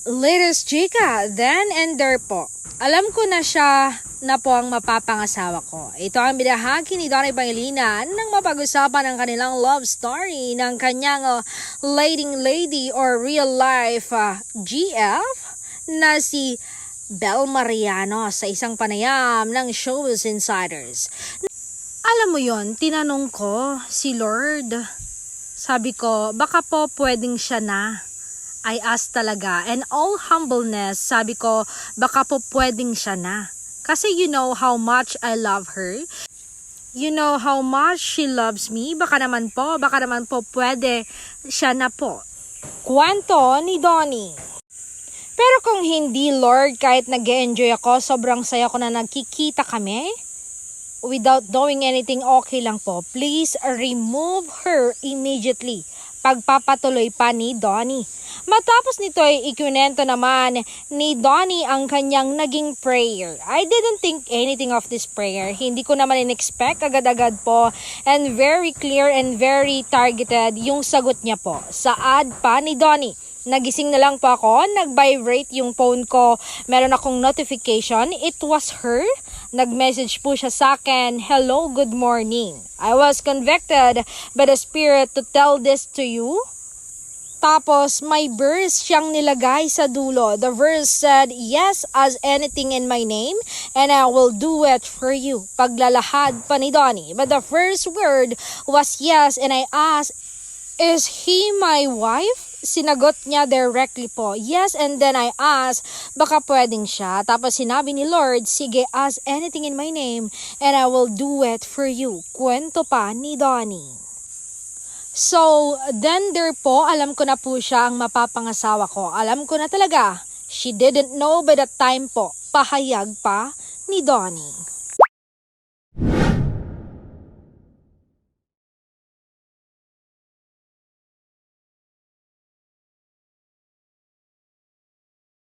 Latest chika, then and there po. Alam ko na siya na po ang mapapangasawa ko. Ito ang binahagi ni Donnie Pangilinan nang mapag-usapan ang kanilang love story ng kanyang leading lady or real life GF na si Bel Mariano sa isang panayam ng Showbiz Insiders. Alam mo yon, tinanong ko si Lord. Sabi ko, baka po pwedeng siya na. I asked talaga, and all humbleness, sabi ko, baka po pwedeng siya na. Kasi you know how much I love her. You know how much she loves me. Baka naman po pwede siya na po. Kwento ni Donnie. Pero kung hindi, Lord, kahit nag-enjoy ako, sobrang saya ko na nagkikita kami. Without doing anything, okay lang po. Please remove her immediately. Pagpapatuloy pa ni Donnie. Matapos nito ay ikunento naman ni Donnie ang kanyang naging prayer. I didn't think anything of this prayer. Hindi ko naman in-expect agad-agad po, and very clear and very targeted yung sagot niya po. Saad pa ni Donnie. Nagising na lang po ako, nag-vibrate yung phone ko, meron akong notification, it was her. Nag-message po siya sa akin, hello, good morning. I was convicted by the Spirit to tell this to you. Tapos may verse siyang nilagay sa dulo. The verse said, yes, as anything in my name, and I will do it for you. Paglalahad pa ni Donnie. But the first word was yes, and I asked, is he my wife? Sinagot niya directly po, yes, and then I asked, baka pwedeng siya. Tapos sinabi ni Lord, sige, ask anything in my name, and I will do it for you. Kwento pa ni Donnie. So, then there po, alam ko na po siya ang mapapangasawa ko. Alam ko na talaga, she didn't know by that time po, pahayag pa ni Donnie.